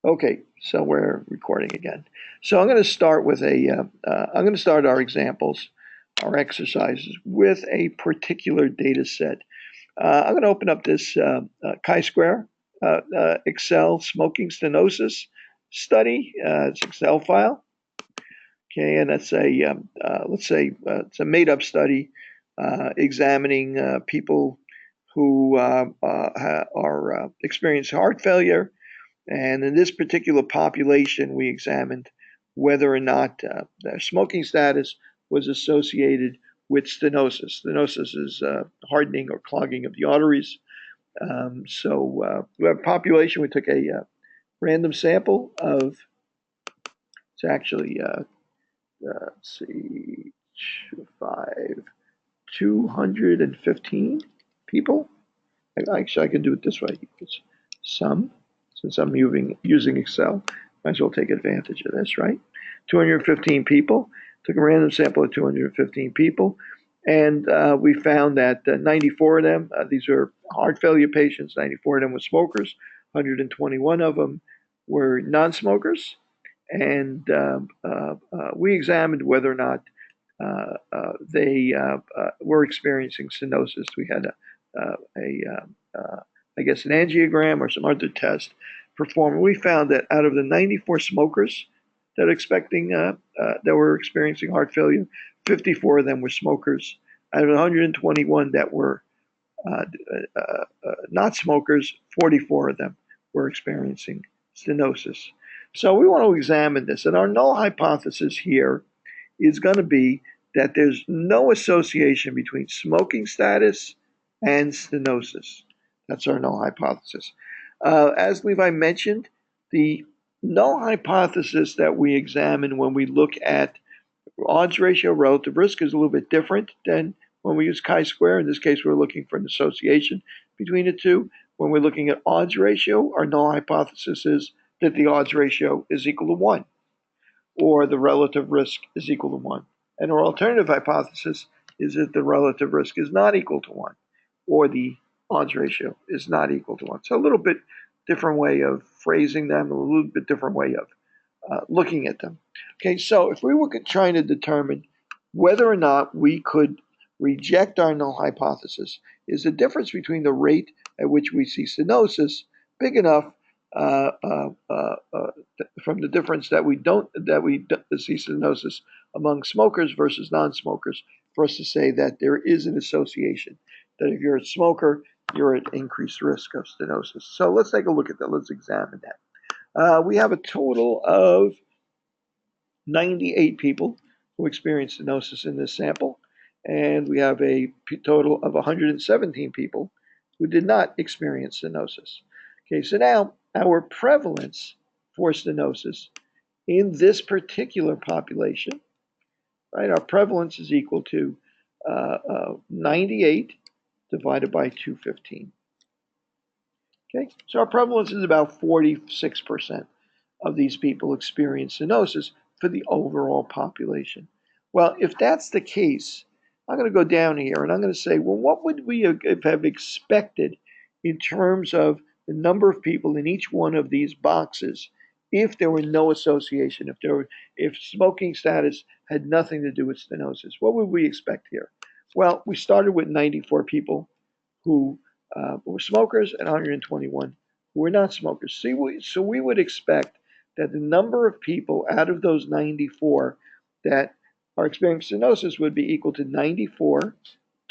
Okay, so we're recording again. So I'm going to start with I'm going to start our examples, our exercises with a particular data set. I'm going to open up this chi-square Excel smoking stenosis study. It's Excel file. Okay, and that's let's say it's a made-up study examining people who are experiencing heart failure, and in this particular population, we examined whether or not their smoking status was associated with stenosis. Stenosis is hardening or clogging of the arteries. We have a population. We took a random sample of, it's actually, let's see, 215 people. Actually, I can do it this way. It's since I'm using Excel, might as well take advantage of this, right? 215 people. Took a random sample of 215 people, and we found that 94 of them, these are heart failure patients, 94 of them were smokers, 121 of them were non-smokers, and we examined whether or not they were experiencing stenosis. We had I guess, an angiogram or some other test performed. We found that out of the 94 smokers that were experiencing heart failure, 54 of them were smokers. Out of 121 that were not smokers, 44 of them were experiencing stenosis. So we want to examine this, and our null hypothesis here is going to be that there's no association between smoking status and stenosis. That's our null hypothesis. As Levi mentioned, the null hypothesis that we examine when we look at odds ratio relative risk is a little bit different than when we use chi-square. In this case, we're looking for an association between the two. When we're looking at odds ratio, our null hypothesis is that the odds ratio is equal to 1, or the relative risk is equal to 1. And our alternative hypothesis is that the relative risk is not equal to 1, or the odds ratio is not equal to 1. So a little bit different way of phrasing them, a little bit different way of looking at them. Okay, so if we were trying to determine whether or not we could reject our null hypothesis, is the difference between the rate at which we see stenosis big enough from the difference that we see stenosis among smokers versus non-smokers, for us to say that there is an association, that if you're a smoker, you're at increased risk of stenosis. So let's take a look at that. Let's examine that. We have a total of 98 people who experienced stenosis in this sample, and we have a total of 117 people who did not experience stenosis. Okay, so now our prevalence for stenosis in this particular population, right? Our prevalence is equal to 98 divided by 215. Okay, so our prevalence is about 46% of these people experience stenosis for the overall population. Well, if that's the case, I'm going to go down here and I'm going to say, well, what would we have expected in terms of the number of people in each one of these boxes if there were no association, if smoking status had nothing to do with stenosis? What would we expect here? Well, we started with 94 people who were smokers and 121 who were not smokers. So we would expect that the number of people out of those 94 that are experiencing stenosis would be equal to 94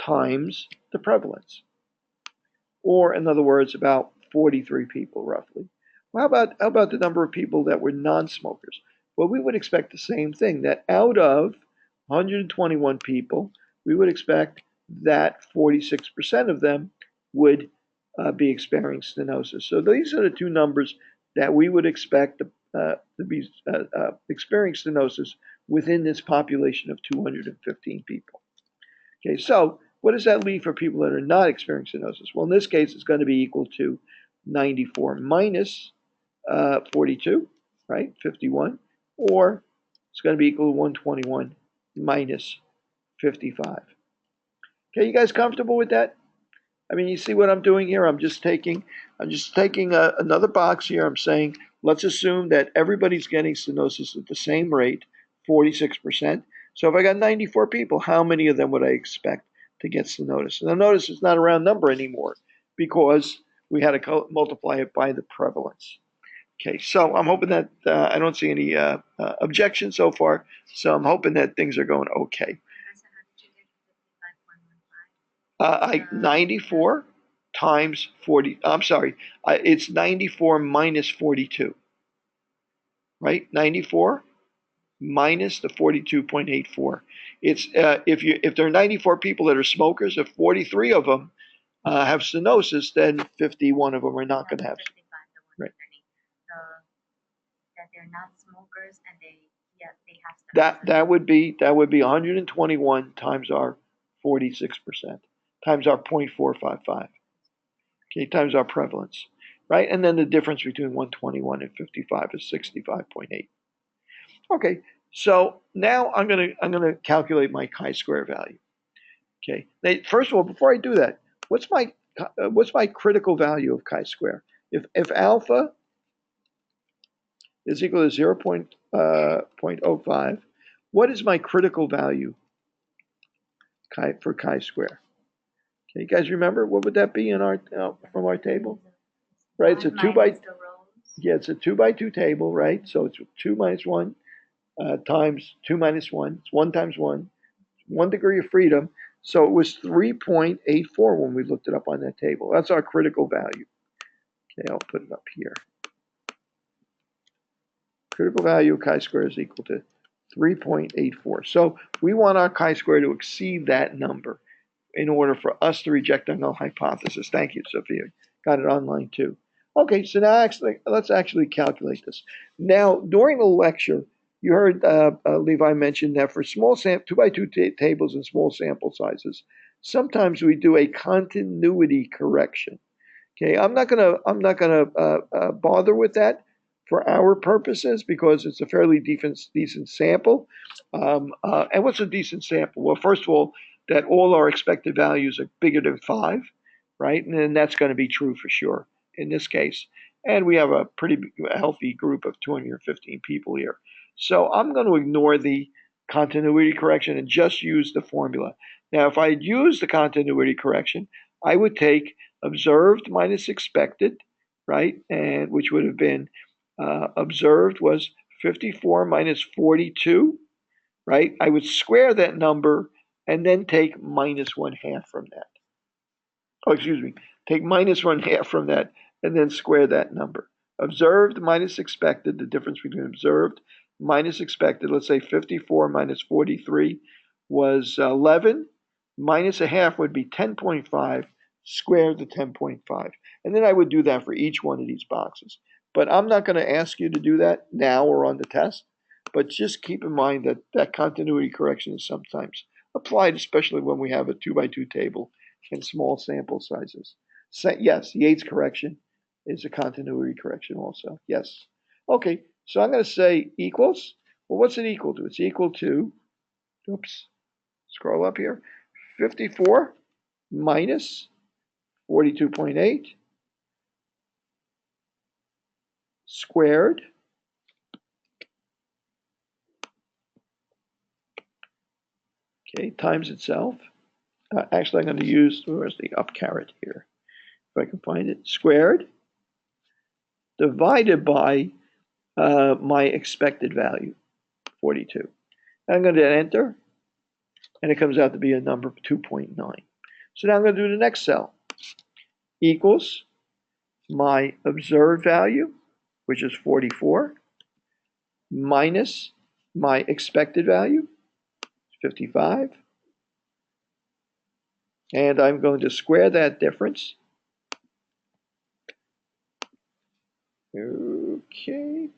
times the prevalence, or in other words, about 43 people roughly. Well, how about the number of people that were non-smokers? Well, we would expect the same thing, that out of 121 people, we would expect that 46% of them would be experiencing stenosis. So these are the two numbers that we would expect to be experiencing stenosis within this population of 215 people. Okay, so what does that leave for people that are not experiencing stenosis? Well, in this case, it's going to be equal to 94 minus 42, right, 51, or it's going to be equal to 121 minus 55. Okay, you guys comfortable with that? I mean, you see what I'm doing here? I'm just taking another box here. I'm saying, let's assume that everybody's getting stenosis at the same rate, 46%. So if I got 94 people, how many of them would I expect to get stenosis? And notice it's not a round number anymore because we had to multiply it by the prevalence. Okay, so I'm hoping that I don't see any objections so far. So I'm hoping that things are going okay. 94 times 40. I'm sorry, it's 94 minus 42, right? 94 minus the 42.84. It's if there are 94 people that are smokers, if 43 of them have stenosis, then 51 of them are not going to have. Right. That they're not smokers and they have that would be 121 times our 46% times our 0.455. Okay, times our prevalence, right? And then the difference between 121 and 55 is 65.8. Okay, so now I'm gonna calculate my chi-square value. Okay, now, first of all, before I do that, what's my critical value of chi-square? If alpha is equal to 0.05, what is my critical value for chi-square? Okay, you guys remember what would that be in our from our table? Right, it's a it's a 2 by 2 table, right? So it's 2 minus 1 times 2 minus 1. It's 1 times 1. 1 degree of freedom. So it was 3.84 when we looked it up on that table. That's our critical value. Okay, I'll put it up here. Critical value of chi-square is equal to 3.84. So we want our chi-square to exceed that number in order for us to reject our null hypothesis. Thank you, Sophia. Got it online too. Okay, so now let's actually calculate this. Now, during the lecture, you heard Levi mention that for small 2 by 2 tables and small sample sizes, sometimes we do a continuity correction. Okay, I'm not gonna bother with that for our purposes because it's a fairly decent sample. And what's a decent sample? Well, first of all, that all our expected values are bigger than 5, right? And then that's going to be true for sure in this case. And we have a pretty healthy group of 215 people here. So I'm going to ignore the continuity correction and just use the formula. Now, if I use the continuity correction, I would take observed minus expected, right? And which would have been observed was 54 minus 42, right? I would square that number and then take minus 1/2 from that. Oh, excuse me. Take minus 1/2 from that and then square that number. Observed minus expected, the difference between observed minus expected, let's say 54 minus 43 was 11. Minus 1/2 would be 10.5. Square the 10.5. And then I would do that for each one of these boxes. But I'm not going to ask you to do that now or on the test. But just keep in mind that that continuity correction is sometimes applied, especially when we have a 2 by 2 table and small sample sizes. So, yes, Yates correction is a continuity correction also. Yes. Okay, so I'm going to say equals. Well, what's it equal to? It's equal to, oops, scroll up here, 54 minus 42.8 squared times itself. Actually, I'm going to use, where's the up caret here? If I can find it, squared divided by my expected value, 42. And I'm going to enter, and it comes out to be a number of 2.9. So now I'm going to do the next cell. Equals my observed value, which is 44, minus my expected value, 55. And I'm going to square that difference. Okay,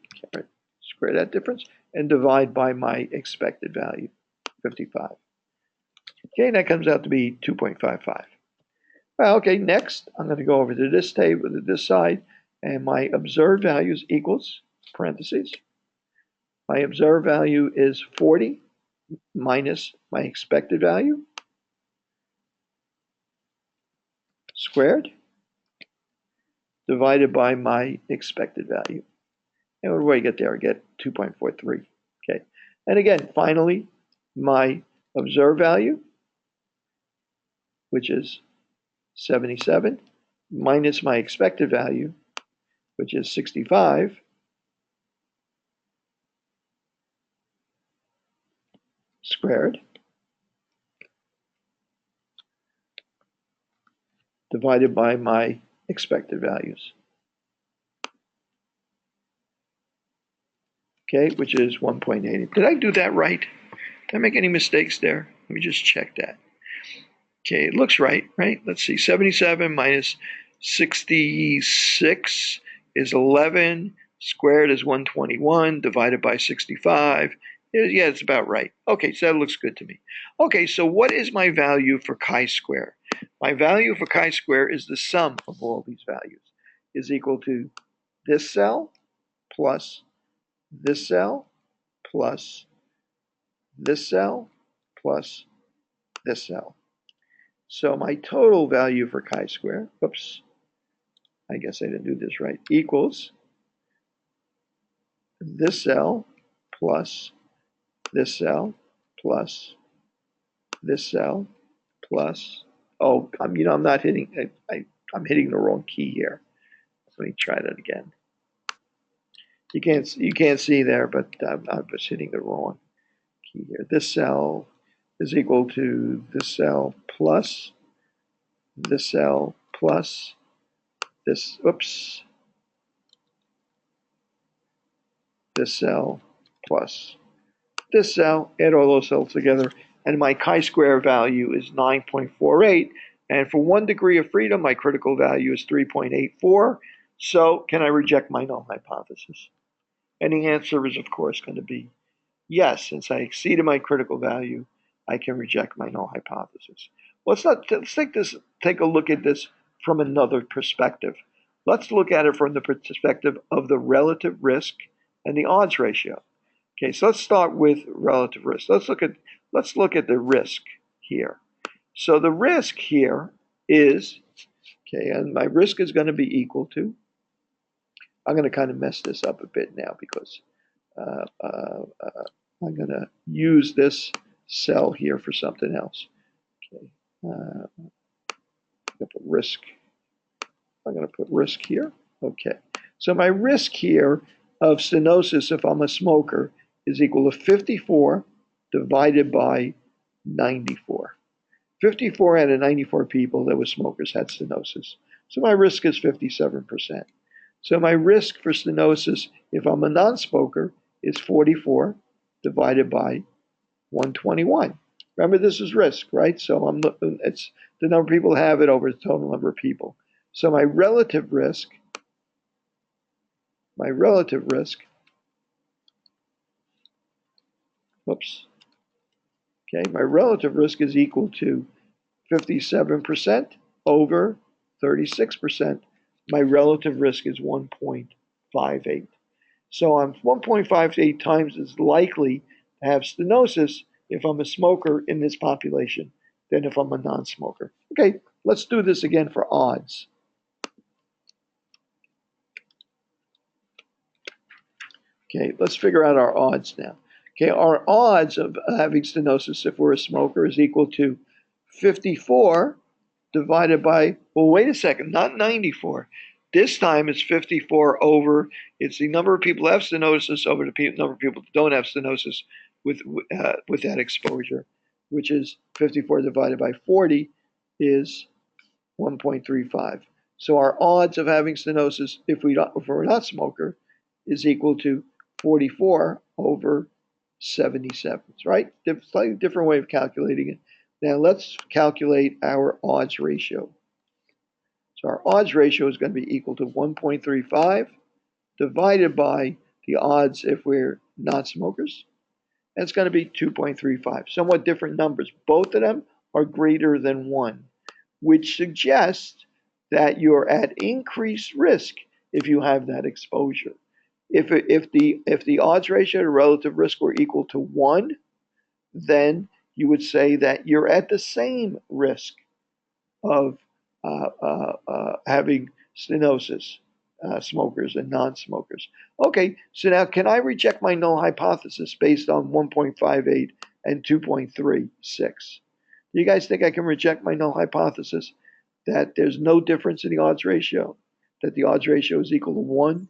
square that difference and divide by my expected value, 55. Okay, that comes out to be 2.55. Well, okay, next I'm going to go over to this table, to this side, and my observed values equals, parentheses, my observed value is 40 minus my expected value, squared divided by my expected value. And what do I get there? I get 2.43. Okay. And again, finally, my observed value, which is 77, minus my expected value, which is 65, squared, divided by my expected values. Okay, which is 1.80. Did I do that right? Did I make any mistakes there? Let me just check that. Okay, it looks right, right? Let's see, 77 minus 66 is 11, squared is 121, divided by 65. Yeah, it's about right. Okay, so that looks good to me. Okay, so what is my value for chi-square? My value for chi-square is the sum of all these values, is equal to this cell plus this cell plus this cell plus this cell. So my total value for chi-square, whoops, I guess I didn't do this right, equals this cell plus this cell plus this cell plus, oh, I'm not hitting, I'm hitting the wrong key here. Let me try that again. You can't see there, but I was hitting the wrong key here. This cell is equal to this cell plus this cell plus this, oops, this cell plus this cell, add all those cells together, and my chi-square value is 9.48. And for 1 degree of freedom, my critical value is 3.84. So can I reject my null hypothesis? And the answer is, of course, going to be yes. Since I exceeded my critical value, I can reject my null hypothesis. Let's take a look at this from another perspective. Let's look at it from the perspective of the relative risk and the odds ratio. Okay, so let's start with relative risk. Let's look at the risk here. So the risk here is, okay, and my risk is going to be equal to, I'm going to kind of mess this up a bit now because I'm going to use this cell here for something else. Okay, I'm going to put risk here. Okay, so my risk here of stenosis, if I'm a smoker, is equal to 54 divided by 94. 54 out of 94 people that were smokers had stenosis. So my risk is 57%. So my risk for stenosis, if I'm a non-smoker, is 44 divided by 121. Remember, this is risk, right? So it's the number of people have it over the total number of people. So my relative risk, whoops, okay, my relative risk is equal to 57% over 36%. My relative risk is 1.58. So I'm 1.58 times as likely to have stenosis if I'm a smoker in this population than if I'm a non-smoker. Okay, let's do this again for odds. Okay, let's figure out our odds now. Okay, our odds of having stenosis if we're a smoker is equal to 54 divided by, well, wait a second, not 94. This time it's 54 over, it's the number of people who have stenosis over the number of people who don't have stenosis with that exposure, which is 54 divided by 40 is 1.35. So our odds of having stenosis if we're not smoker is equal to 44 over 77, right? Slightly different way of calculating it. Now let's calculate our odds ratio. So our odds ratio is going to be equal to 1.35 divided by the odds if we're not smokers. And it's going to be 2.35. Somewhat different numbers. Both of them are greater than 1, which suggests that you're at increased risk if you have that exposure. If the odds ratio to relative risk were equal to 1, then you would say that you're at the same risk of having stenosis, smokers and non-smokers. Okay, so now can I reject my null hypothesis based on 1.58 and 2.36? Do you guys think I can reject my null hypothesis that there's no difference in the odds ratio, that the odds ratio is equal to 1?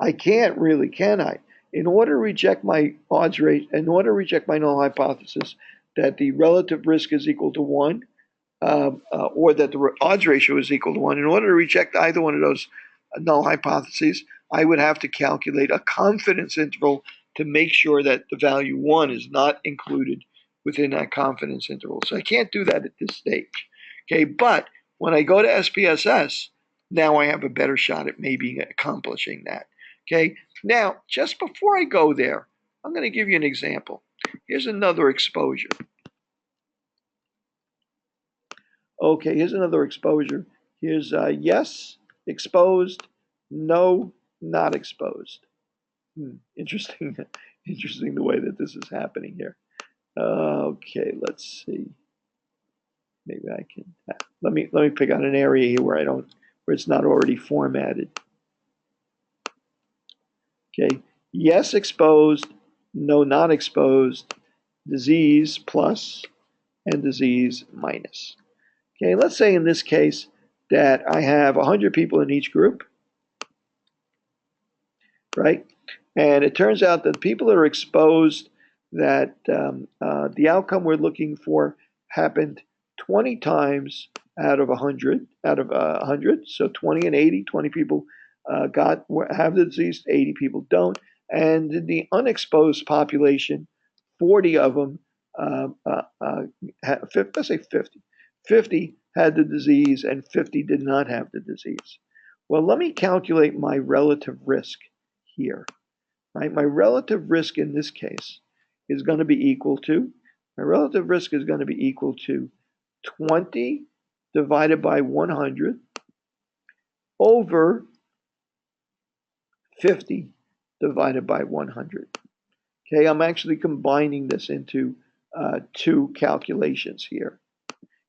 I can't really, can I? In order to reject my odds rate, in order to reject my null hypothesis that the relative risk is equal to 1, or that the odds ratio is equal to 1, in order to reject either one of those null hypotheses, I would have to calculate a confidence interval to make sure that the value 1 is not included within that confidence interval. So I can't do that at this stage. Okay, but when I go to SPSS, now I have a better shot at maybe accomplishing that. Okay, now just before I go there, I'm going to give you an example. Here's another exposure. Okay, here's another exposure. Here's yes, exposed, no, not exposed. Interesting, interesting the way that this is happening here. Okay, let's see. Maybe I can. Let me pick out an area here where it's not already formatted. Okay, yes, exposed, no, not exposed, disease plus, and disease minus. Okay, let's say in this case that I have 100 people in each group, right? And it turns out that people that are exposed, that the outcome we're looking for happened 20 times out of 100, so 20 and 80, 20 people have the disease, 80 people don't. And in the unexposed population, 40 of them, let's say 50. 50 had the disease and 50 did not have the disease. Well, let me calculate my relative risk here. Right? My relative risk in this case is going to be equal to, 20 divided by 100 over 50 divided by 100. Okay, I'm actually combining this into two calculations here,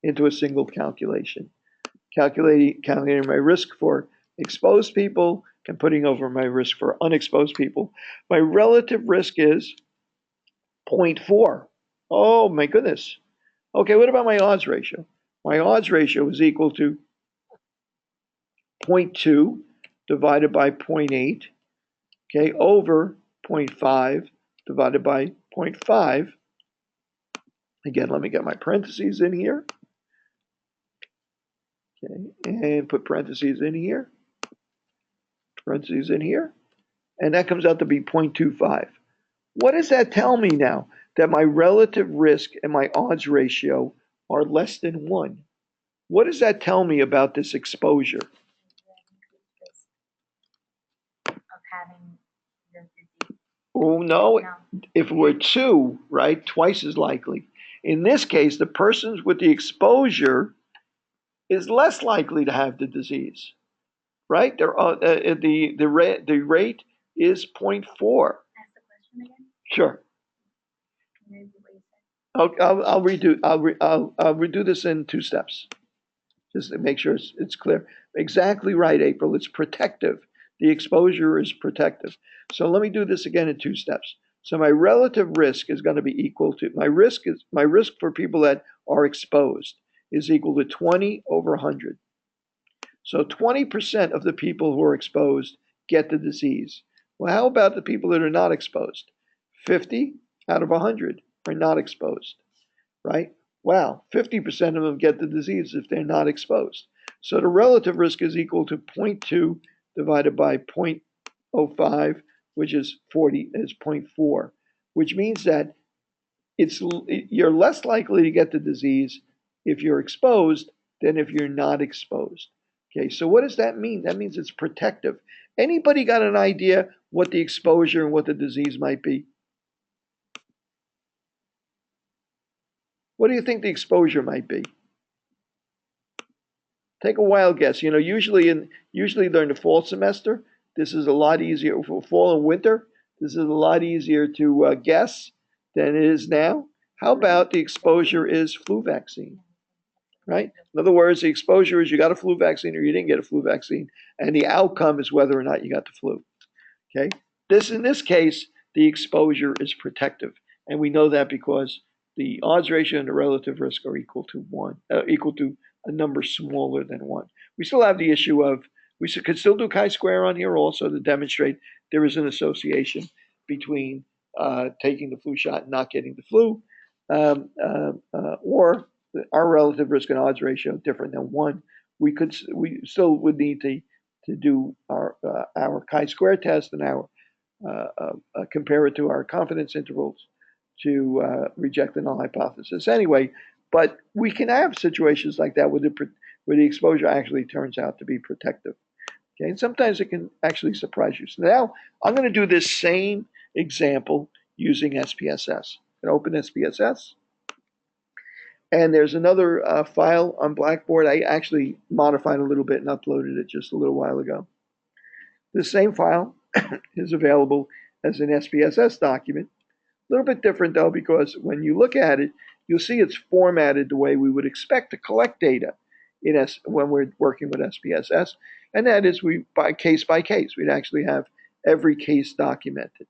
into a single calculation. Calculating my risk for exposed people and putting over my risk for unexposed people. My relative risk is 0.4. Oh my goodness. Okay, what about my odds ratio? My odds ratio is equal to 0.2 divided by 0.8, okay, over 0.5 divided by 0.5. Again, let me get my parentheses in here. Okay, and put parentheses in here. Parentheses in here. And that comes out to be 0.25. What does that tell me now? That my relative risk and my odds ratio are less than 1. What does that tell me about this exposure? Oh, no. If we're 2, right, twice as likely. In this case, the persons with the exposure is less likely to have the disease, right? The rate is 0.4. Ask the question again. Sure. I'll redo this in 2 steps, just to make sure it's clear. Exactly right, April. It's protective. The exposure is protective. So let me do this again in 2 steps. So my relative risk is going to be equal to my risk for people that are exposed is equal to 20 over 100. So 20% of the people who are exposed get the disease. Well, how about the people that are not exposed? 50 out of 100 are not exposed, right? Wow, 50% of them get the disease if they're not exposed. So the relative risk is equal to 0.2 divided by 0.05, which is 0.4, which means that you're less likely to get the disease if you're exposed than if you're not exposed. Okay, so what does that mean? That means it's protective. Anybody got an idea what the exposure and what the disease might be? What do you think the exposure might be? Take a wild guess. You know, usually during the fall semester, this is a lot easier. For fall and winter, this is a lot easier to guess than it is now. How about the exposure is flu vaccine? right? In other words, the exposure is you got a flu vaccine or you didn't get a flu vaccine, and the outcome is whether or not you got the flu. Okay. In this case, the exposure is protective, and we know that because the odds ratio and the relative risk are equal to equal to a number smaller than one. We still have the issue of could still do chi-square on here also to demonstrate there is an association between taking the flu shot and not getting the flu, or our relative risk and odds ratio different than one. We still would need to do our chi-square test and our compare it to our confidence intervals to reject the null hypothesis anyway. But we can have situations like that where the exposure actually turns out to be protective. Okay, and sometimes it can actually surprise you. So now I'm going to do this same example using SPSS. I open SPSS, and there's another file on Blackboard. I actually modified a little bit and uploaded it just a little while ago. The same file is available as an SPSS document. A little bit different though, because when you look at it, you'll see it's formatted the way we would expect to collect data when we're working with SPSS, and that is by case. We'd actually have every case documented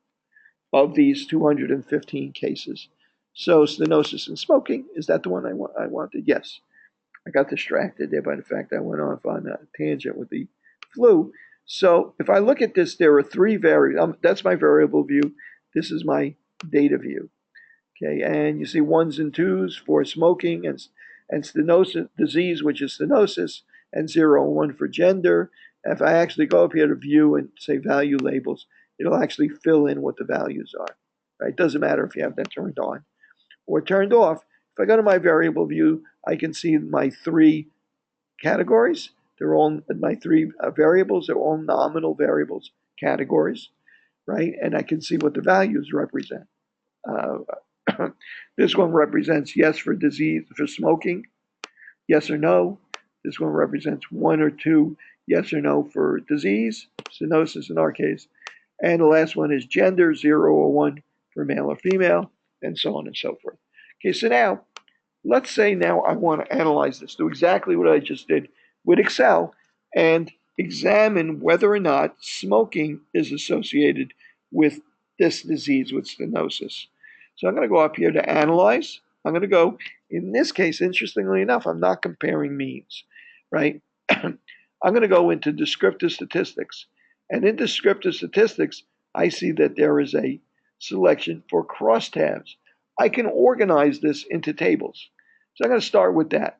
of these 215 cases. So stenosis and smoking, is that the one I wanted? Yes. I got distracted there by the fact I went off on a tangent with the flu. So if I look at this, there are three variables. That's my variable view. This is my data view. Okay, and you see ones and twos for smoking and stenosis disease, which is stenosis, and 0 and 1 for gender. If I actually go up here to view and say value labels, it'll actually fill in what the values are. Right? It doesn't matter if you have that turned on or turned off. If I go to my variable view, I can see my three categories. They're all my three variables. They're all nominal variables categories, right? And I can see what the values represent. This one represents yes for disease, for smoking, yes or no. This one represents 1 or 2, yes or no for disease, stenosis in our case. And the last one is gender, 0 or 1 for male or female, and so on and so forth. Okay, so now, let's say now I want to analyze this, do exactly what I just did with Excel, and examine whether or not smoking is associated with this disease, with stenosis. So I'm going to go up here to analyze. I'm going to go, in this case, interestingly enough, I'm not comparing means, right? I'm going to go into descriptive statistics. And in descriptive statistics, I see that there is a selection for crosstabs. I can organize this into tables. So I'm going to start with that.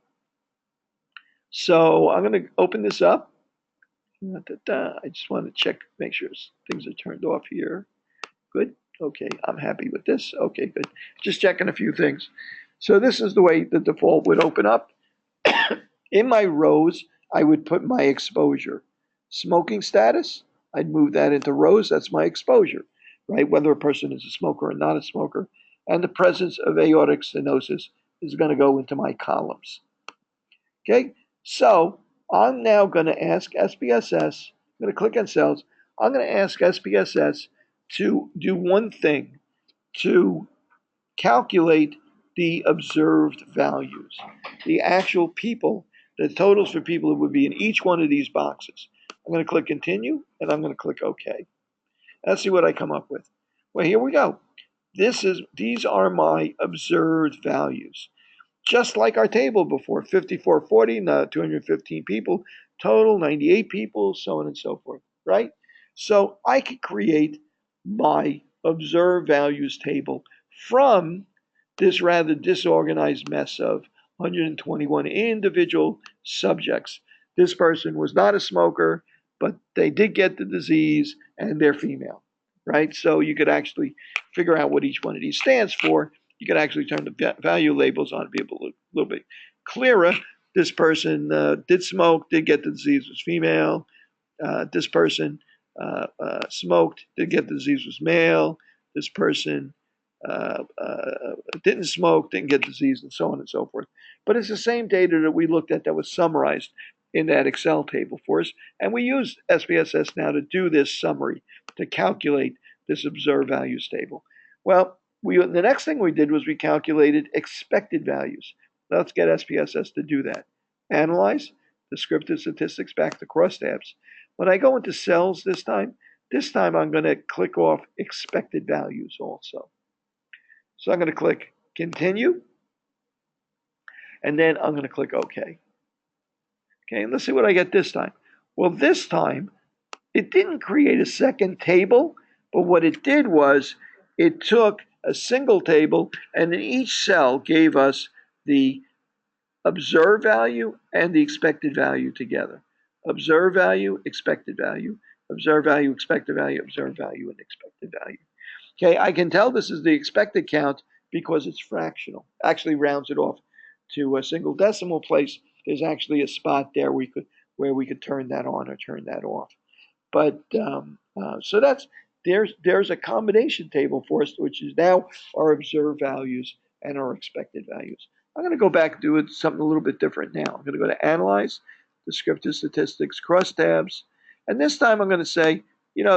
So I'm going to open this up. I just want to check, make sure things are turned off here. Good. Okay, I'm happy with this. Okay, good. Just checking a few things. So this is the way the default would open up. In my rows, I would put my exposure. Smoking status, I'd move that into rows. That's my exposure, right? Whether a person is a smoker or not a smoker. And the presence of aortic stenosis is going to go into my columns. Okay, so I'm now going to ask SPSS, I'm going to click on cells. I'm going to ask SPSS to do one thing, to calculate the observed values, the actual people, the totals for people who would be in each one of these boxes. I'm going to click continue, and I'm going to click OK. Let's see what I come up with. Well, here we go. These are my observed values. Just like our table before, 5440, 215 people, total 98 people, so on and so forth, right? So I could create my observed values table from this rather disorganized mess of 121 individual subjects. This person was not a smoker, but they did get the disease and they're female, right? So you could actually figure out what each one of these stands for. You could actually turn the value labels on to be a little bit clearer. This person did smoke, did get the disease, was female. This person smoked, did get the disease, was male. This person didn't smoke, didn't get the disease, and so on and so forth. But it's the same data that we looked at that was summarized in that Excel table for us. And we use SPSS now to do this summary, to calculate this observed values table. Well, the next thing we did was we calculated expected values. Let's get SPSS to do that. Analyze, descriptive statistics back to crosstabs. When I go into cells this time I'm going to click off expected values also. So I'm going to click continue, and then I'm going to click OK. Okay, and let's see what I get this time. Well, this time, it didn't create a second table, but what it did was it took a single table and in each cell gave us the observed value and the expected value together. Observed value, expected value, observed value, expected value, observed value, and expected value. Okay, I can tell this is the expected count because it's fractional. Actually rounds it off to a single decimal place. There's actually a spot there where we could turn that on or turn that off. But so there's a combination table for us, which is now our observed values and our expected values. I'm going to go back and do it something a little bit different now. I'm going to go to Analyze, Descriptive Statistics, Crosstabs, and this time I'm going to say,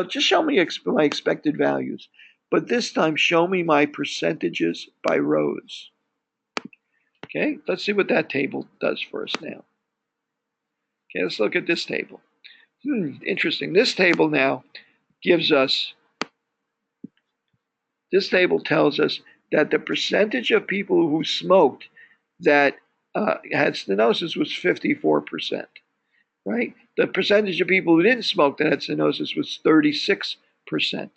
just show me my expected values, but this time show me my percentages by rows. Okay, let's see what that table does for us now. Okay, let's look at this table. Interesting. This table now this table tells us that the percentage of people who smoked that had stenosis was 54%, right? The percentage of people who didn't smoke that had stenosis was 36%.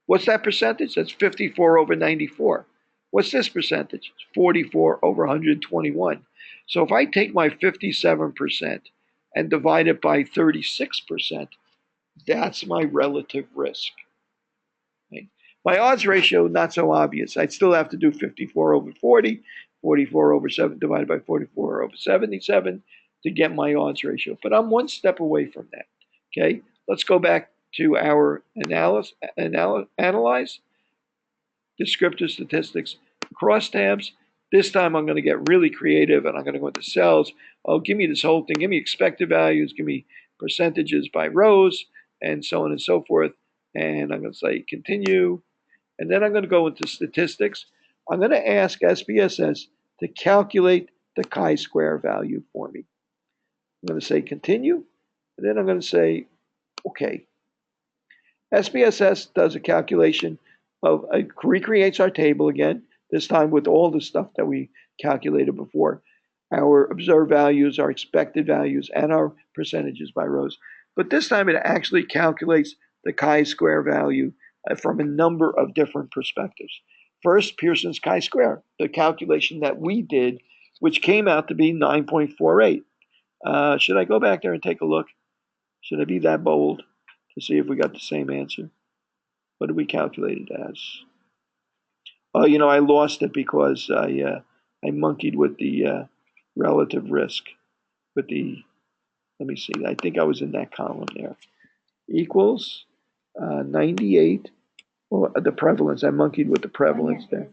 What's that percentage? That's 54 over 94. What's this percentage? It's 44 over 121. So if I take my 57% and divide it by 36%, that's my relative risk. Okay. My odds ratio, not so obvious. I'd still have to do 54 over 40, 44 over 7 divided by 44 over 77 to get my odds ratio. But I'm one step away from that. Okay, let's go back to our analyze, descriptive statistics, crosstabs. This time I'm going to get really creative and I'm going to go into cells. Oh, give me this whole thing. Give me expected values. Give me percentages by rows and so on and so forth. And I'm going to say continue. And then I'm going to go into statistics. I'm going to ask SPSS to calculate the chi-square value for me. I'm going to say continue. And then I'm going to say okay. SPSS does a calculation of, recreates our table again, this time with all the stuff that we calculated before, our observed values, our expected values, and our percentages by rows. But this time it actually calculates the chi-square value from a number of different perspectives. First, Pearson's chi-square, the calculation that we did, which came out to be 9.48. Should I go back there and take a look? Should I be that bold to see if we got the same answer? What did we calculate it as? Oh, I lost it because I monkeyed with the relative risk. Let me see, I think I was in that column there. Equals 98, well, the prevalence, I monkeyed with the prevalence there.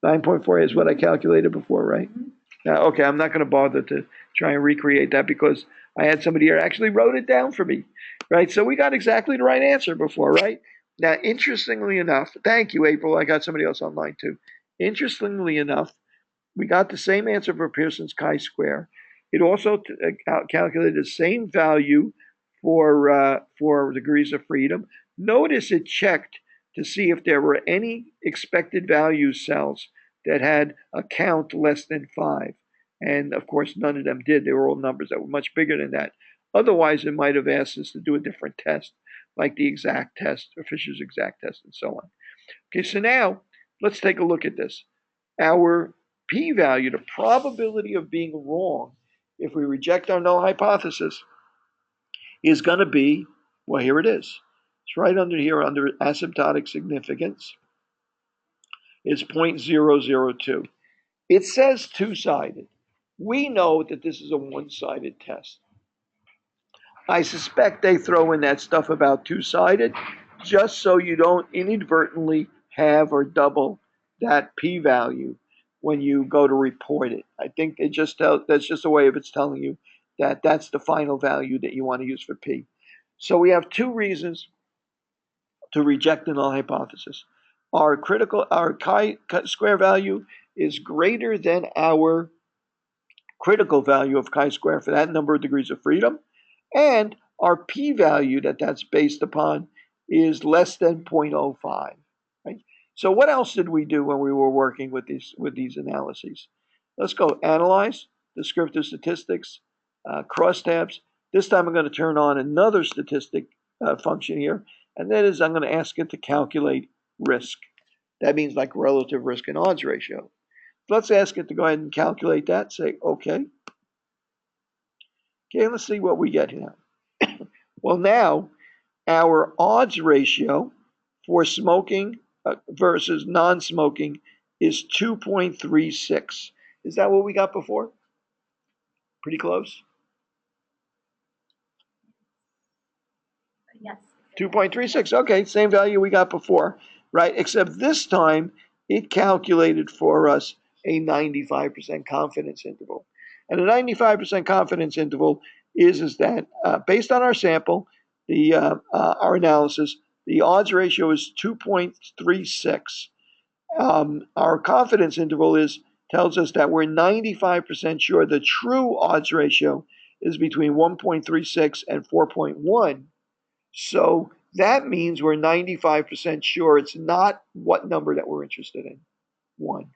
9.4 is what I calculated before, right? Now, okay, I'm not going to bother to try and recreate that because I had somebody here actually wrote it down for me, right? So we got exactly the right answer before, right? Now, interestingly enough, thank you, April. I got somebody else online too. Interestingly enough, we got the same answer for Pearson's chi-square. It also calculated the same value for degrees of freedom. Notice it checked to see if there were any expected value cells that had a count less than 5. And of course, none of them did. They were all numbers that were much bigger than that. Otherwise, it might have asked us to do a different test, like the exact test, or Fisher's exact test, and so on. Okay, so now let's take a look at this. Our p-value, the probability of being wrong if we reject our null hypothesis, is going to be, well, here it is. It's right under here under asymptotic significance. It's 0.002. It says two-sided. We know that this is a one-sided test. I suspect they throw in that stuff about two-sided just so you don't inadvertently have or double that p-value when you go to report it. I think that's just a way of it's telling you that that's the final value that you want to use for p. So we have two reasons to reject the null hypothesis. Our chi-square value is greater than our critical value of chi-square for that number of degrees of freedom, and our p-value that's based upon is less than 0.05. Right? So what else did we do when we were working with these analyses? Let's go analyze, descriptive statistics, crosstabs. This time I'm going to turn on another statistic function here, and that is I'm going to ask it to calculate risk. That means like relative risk and odds ratio. Let's ask it to go ahead and calculate that. Say, okay. Okay, let's see what we get here. Well, now our odds ratio for smoking versus non-smoking is 2.36. Is that what we got before? Pretty close? Yes. 2.36. Okay, same value we got before, right? Except this time it calculated for us a 95% confidence interval. And a 95% confidence interval is that based on our sample, our analysis, the odds ratio is 2.36. Our confidence interval tells us that we're 95% sure the true odds ratio is between 1.36 and 4.1. So that means we're 95% sure it's not what number that we're interested in. 1.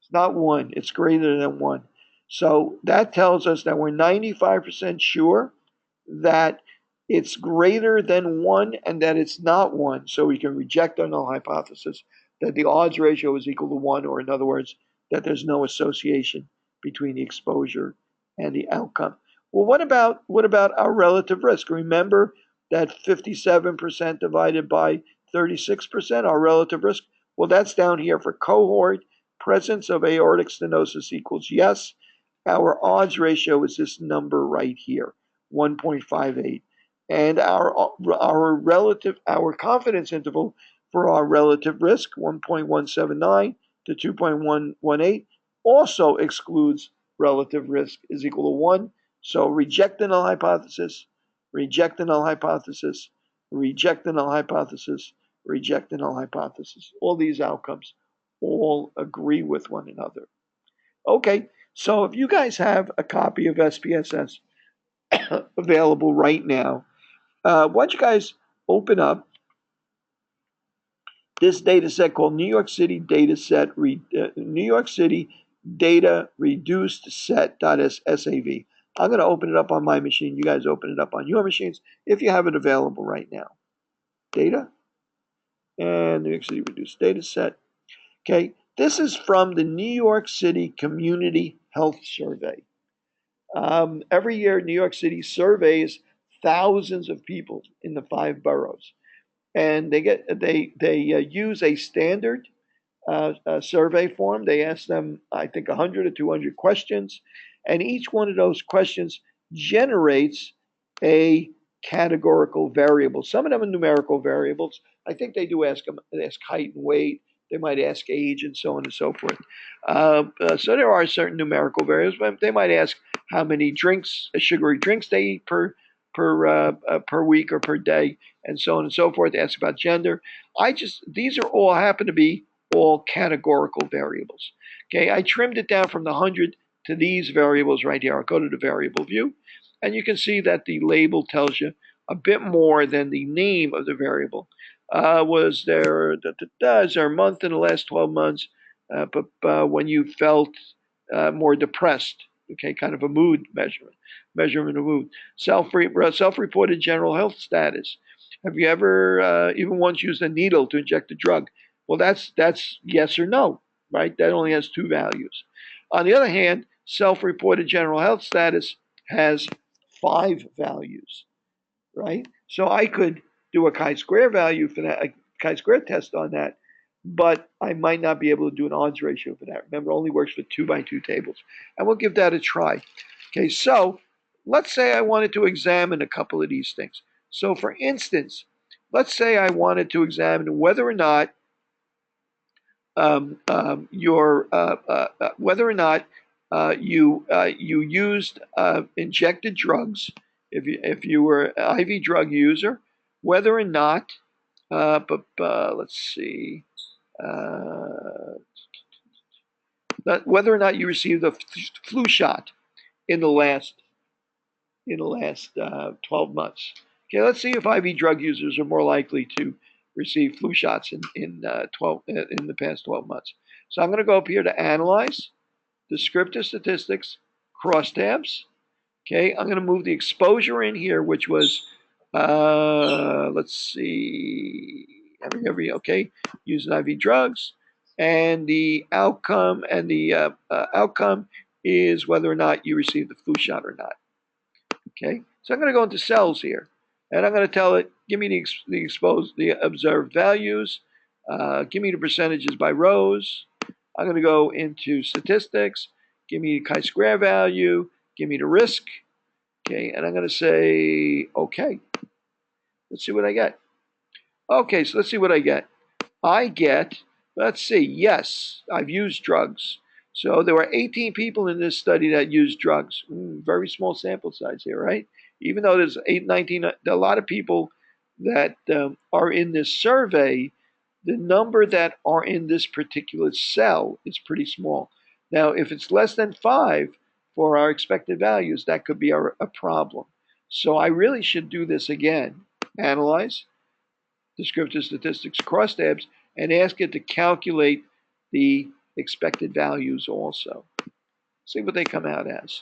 It's not 1. It's greater than 1. So that tells us that we're 95% sure that it's greater than 1 and that it's not 1. So we can reject our null hypothesis that the odds ratio is equal to 1, or in other words, that there's no association between the exposure and the outcome. Well, what about our relative risk? Remember that 57% divided by 36%, our relative risk? Well, that's down here for cohort. Presence of aortic stenosis equals yes. Our odds ratio is this number right here, 1.58. And our confidence interval for our relative risk, 1.179 to 2.118, also excludes relative risk is equal to 1. So reject the null hypothesis, reject the null hypothesis, reject the null hypothesis, reject the null hypothesis. All these outcomes all agree with one another. Okay, so if you guys have a copy of SPSS available right now, why don't you guys open up this data set called New York City Data Set, New York City Data Reduced Set.sav. I'm going to open it up on my machine. You guys open it up on your machines if you have it available right now. Data and New York City Reduced Data Set. Okay, this is from the New York City Community Health Survey. Every year, New York City surveys thousands of people in the 5 boroughs, and they use a standard survey form. They ask them, I think, 100 or 200 questions, and each one of those questions generates a categorical variable. Some of them are numerical variables. I think they do ask height and weight. They might ask age and so on and so forth. So there are certain numerical variables, but they might ask how many sugary drinks they eat per week or per day, and so on and so forth. They ask about gender. These are all happen to be all categorical variables. Okay, I trimmed it down from the 100 to these variables right here. I'll go to the variable view, and you can see that the label tells you a bit more than the name of the variable. Was there is there a month in the last 12 months when you felt more depressed? Okay, kind of a mood measurement of mood. Self-reported general health status. Have you ever even once used a needle to inject a drug? Well, that's yes or no, right? That only has 2 values. On the other hand, self-reported general health status has 5 values, right? So I could do a chi-square value for that, a chi-square test on that, but I might not be able to do an odds ratio for that. Remember, it only works for 2x2 tables. And we'll give that a try. Okay, so let's say I wanted to examine a couple of these things. So for instance, let's say I wanted to examine whether or not you used injected drugs, if you were an IV drug user, whether or not. Let's see. whether or not you received a flu shot in the last 12 months. Okay, let's see if IV drug users are more likely to receive flu shots in the past 12 months. So I'm going to go up here to Analyze, Descriptive Statistics, Crosstabs. Okay, I'm going to move the exposure in here, which was, let's see, okay, using IV drugs. And the outcome outcome is whether or not you received the flu shot or not. Okay, so I'm going to go into cells here, and I'm going to tell it, give me the observed values, give me the percentages by rows. I'm going to go into statistics, give me the chi-square value, give me the risk. Okay, and I'm going to say okay. Let's see what I get. Okay, so let's see what I get. I get, let's see, yes, I've used drugs. So there were 18 people in this study that used drugs. Very small sample size here, right? Even though there's 19, there are a lot of people that are in this survey, the number that are in this particular cell is pretty small. Now, if it's less than 5 for our expected values, that could be a problem. So I really should do this again. Analyze, descriptive statistics, crosstabs, and ask it to calculate the expected values also. See what they come out as.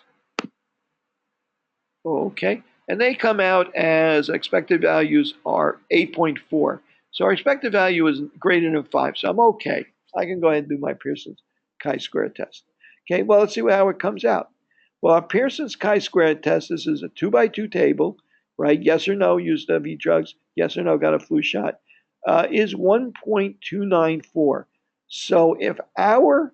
Okay, and they come out as expected values are 8.4. So our expected value is greater than 5, so I'm okay. I can go ahead and do my Pearson's chi-square test. Okay, well, let's see how it comes out. Well, our Pearson's chi-square test, this is a 2x2 table, right? Yes or no, used IV drugs. Yes or no, got a flu shot. Is 1.294. So if our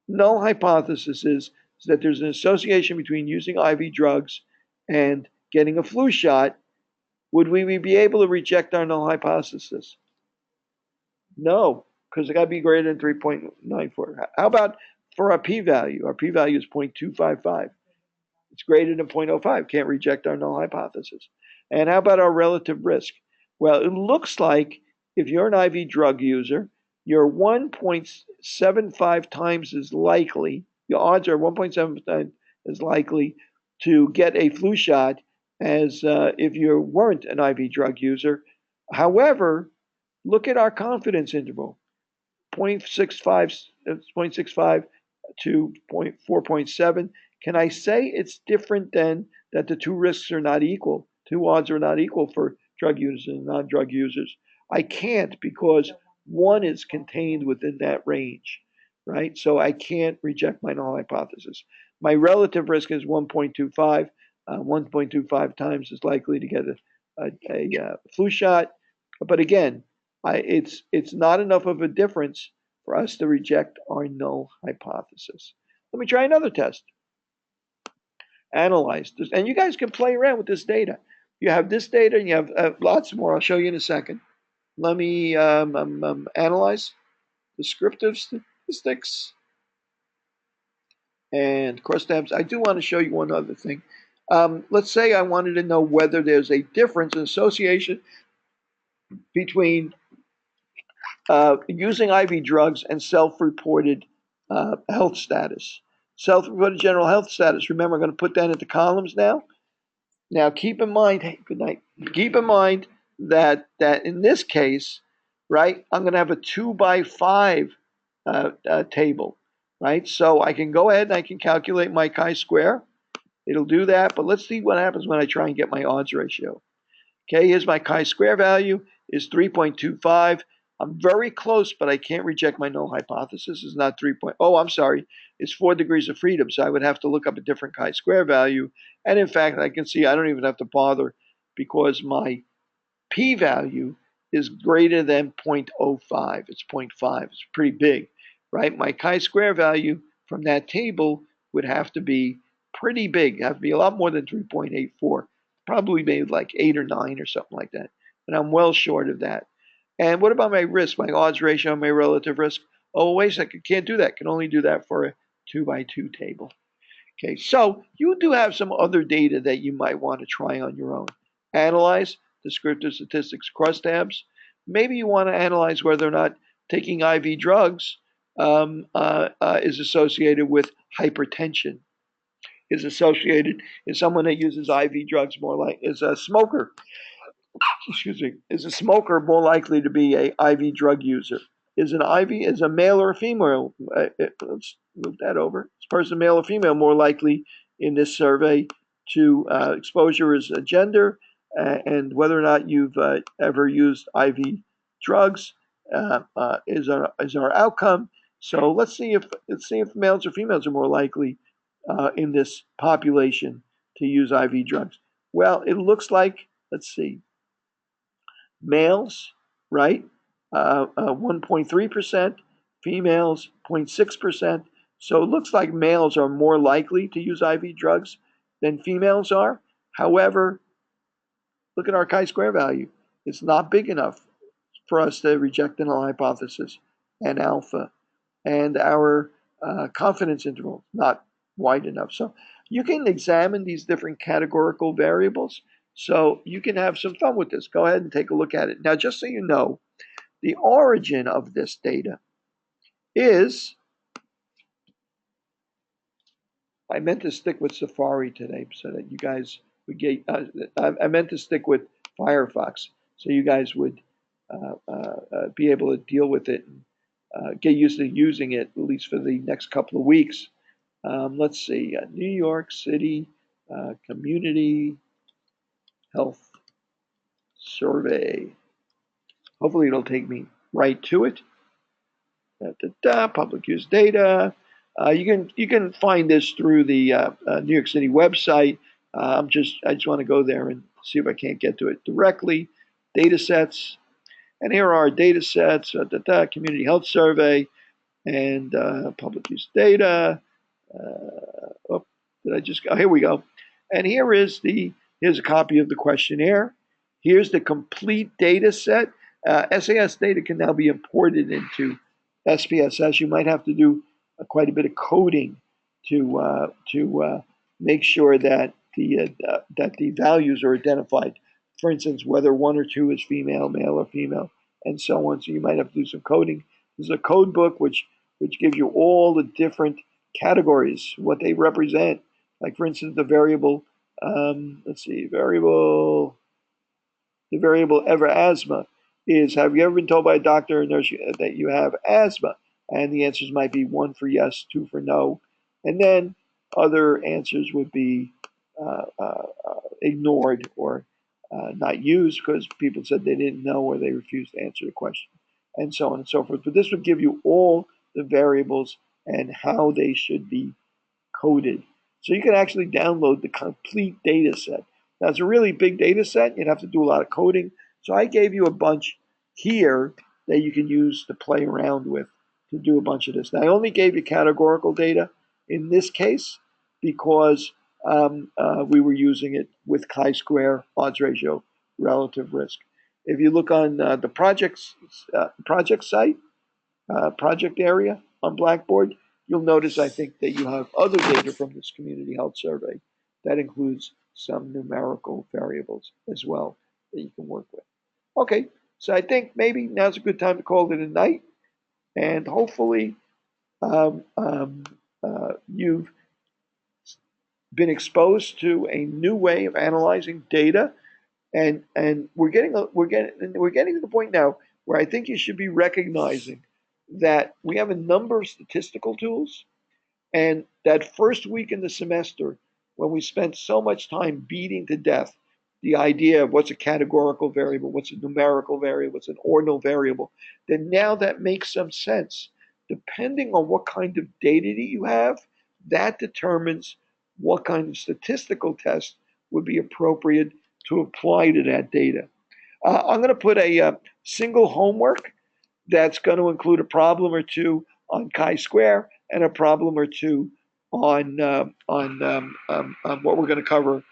null hypothesis is that there's an association between using IV drugs and getting a flu shot, would we be able to reject our null hypothesis? No, because it got to be greater than 3.94. How about for our p-value? Our p-value is 0.255. It's greater than 0.05. Can't reject our null hypothesis. And how about our relative risk? Well, it looks like if you're an IV drug user, you're 1.75 times as likely, your odds are 1.7 times as likely to get a flu shot as if you weren't an IV drug user. However, look at our confidence interval, 0.65 to 4.7. Can I say it's different than that the two risks are not equal? Two odds are not equal for drug users and non-drug users. I can't because one is contained within that range, right? So I can't reject my null hypothesis. My relative risk is 1.25. 1.25 times is likely to get a flu shot. But again, it's not enough of a difference for us to reject our null hypothesis. Let me try another test. Analyze this, and you guys can play around with this data. You have this data, and you have lots more. I'll show you in a second. Let me analyze descriptive statistics and crosstabs. I do want to show you one other thing. Let's say I wanted to know whether there's a difference in association between using IV drugs and self-reported health status. Self-reported general health status. Remember, I'm going to put that into columns now. Now, keep in mind, hey, good night. Keep in mind that in this case, right, I'm going to have a 2x5 table, right? So I can go ahead and I can calculate my chi-square. It'll do that, but let's see what happens when I try and get my odds ratio. Okay, here's my chi-square value is 3.25. I'm very close, but I can't reject my null hypothesis. It's not 3. Oh, I'm sorry. It's 4 degrees of freedom, so I would have to look up a different chi-square value. And in fact, I can see I don't even have to bother because my p-value is greater than 0.05. It's 0.5. It's pretty big, right? My chi-square value from that table would have to be pretty big. It'd have to be a lot more than 3.84. Probably maybe like 8 or 9 or something like that. And I'm well short of that. And what about my risk, my odds ratio, my relative risk? Oh, wait a second, can't do that. Can only do that for a 2x2 table. Okay, so you do have some other data that you might want to try on your own. Analyze descriptive statistics crosstabs. Maybe you want to analyze whether or not taking IV drugs is associated with hypertension, is associated is someone that uses IV drugs more like is a smoker. Excuse me. Is a smoker more likely to be a IV drug user? Is a male or a female? Let's move that over. Is a person male or female more likely in this survey to exposure is a gender and whether or not you've ever used IV drugs is our outcome. So let's see if males or females are more likely in this population to use IV drugs. Well, it looks like let's see males, right? 1.3%, females 0.6%. So it looks like males are more likely to use IV drugs than females are. However, look at our chi-square value. It's not big enough for us to reject the null hypothesis and alpha. And our confidence interval not wide enough. So you can examine these different categorical variables. So you can have some fun with this. Go ahead and take a look at it. Now, just so you know, the origin of this data is, I meant to stick with Safari today so that you guys would get, I meant to stick with Firefox so you guys would be able to deal with it and get used to using it, at least for the next couple of weeks. Let's see, New York City Community Health Survey. Hopefully it'll take me right to it. Public use data. You can find this through the New York City website. I just want to go there and see if I can't get to it directly. Data sets, and here are data sets. Community Health Survey and public use data. Oh, did I just go? Here we go. And here's a copy of the questionnaire. Here's the complete data set. SAS data can now be imported into SPSS. You might have to do quite a bit of coding to make sure that the values are identified. For instance, whether 1 or 2 is female, male or female, and so on. So you might have to do some coding. There's a code book which gives you all the different categories, what they represent. Like for instance, the variable, the variable ever asthma is, have you ever been told by a doctor or nurse that you have asthma? And the answers might be 1 for yes, 2 for no. And then other answers would be ignored or not used because people said they didn't know or they refused to answer the question, and so on and so forth. But this would give you all the variables and how they should be coded. So you can actually download the complete data set. Now, it's a really big data set. You'd have to do a lot of coding. So I gave you a bunch here that you can use to play around with to do a bunch of this. Now, I only gave you categorical data in this case because we were using it with chi-square, odds ratio, relative risk. If you look on the project site, project area on Blackboard, you'll notice, I think, that you have other data from this community health survey that includes some numerical variables as well that you can work with. Okay, so I think maybe now's a good time to call it a night, and hopefully you've been exposed to a new way of analyzing data, and we're getting to the point now where I think you should be recognizing that we have a number of statistical tools, and that first week in the semester, when we spent so much time beating to death the idea of what's a categorical variable, what's a numerical variable, what's an ordinal variable, then now that makes some sense. Depending on what kind of data that you have, that determines what kind of statistical test would be appropriate to apply to that data. I'm going to put a single homework that's going to include a problem or two on chi-square and a problem or two on what we're going to cover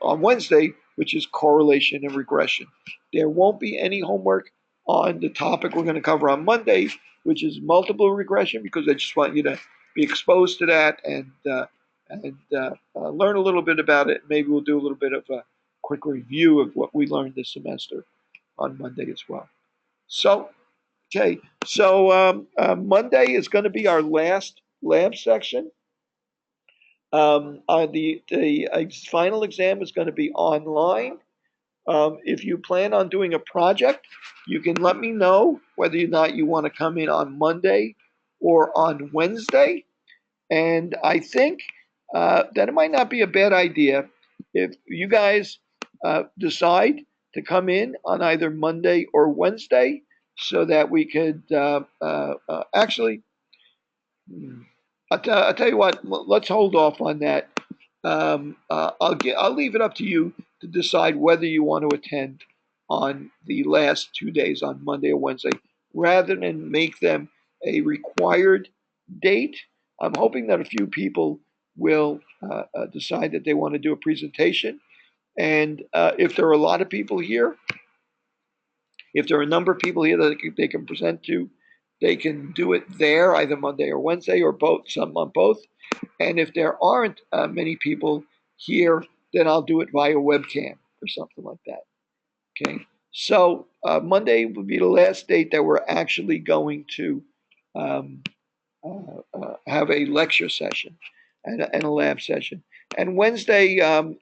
on Wednesday, which is correlation and regression. There won't be any homework on the topic we're going to cover on Monday, which is multiple regression, because I just want you to be exposed to that and learn a little bit about it. Maybe we'll do a little bit of a quick review of what we learned this semester on Monday as well. So Okay, so Monday is going to be our last lab section. The final exam is going to be online. If you plan on doing a project, you can let me know whether or not you want to come in on Monday or on Wednesday. And I think that it might not be a bad idea if you guys decide to come in on either Monday or Wednesday so that we could actually, I'll tell you what, let's hold off on that. I'll leave it up to you to decide whether you want to attend on the last 2 days on Monday or Wednesday, rather than make them a required date. I'm hoping that a few people will decide that they want to do a presentation, and if there are a lot of people here, if there are a number of people here that they can present to, they can do it there either Monday or Wednesday or both, some on both. And if there aren't many people here, then I'll do it via webcam or something like that. Okay. So Monday will be the last date that we're actually going to um, have a lecture session and a lab session. And Wednesday, the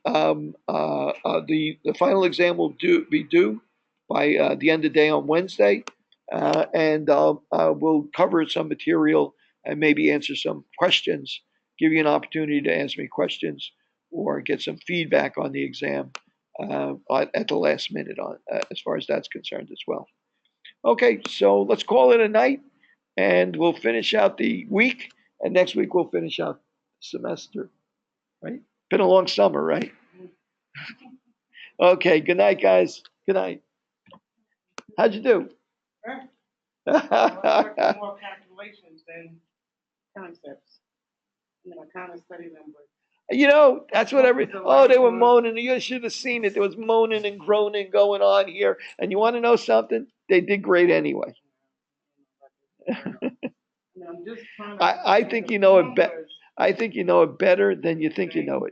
final exam will be due by the end of the day on Wednesday, and we'll cover some material and maybe answer some questions, give you an opportunity to ask me questions or get some feedback on the exam at the last minute on as far as that's concerned as well. Okay, so let's call it a night, and we'll finish out the week, and next week we'll finish out the semester. Right? Been a long summer, right? Okay. Good night, guys. Good night. How'd you do? More calculations than concepts. I kind of study them, but You know, that's what every. Oh, they were moaning. You should have seen it. There was moaning and groaning going on here. And you want to know something? They did great anyway. I'm just trying to I think you know it better. I think you know it better than you think you know it.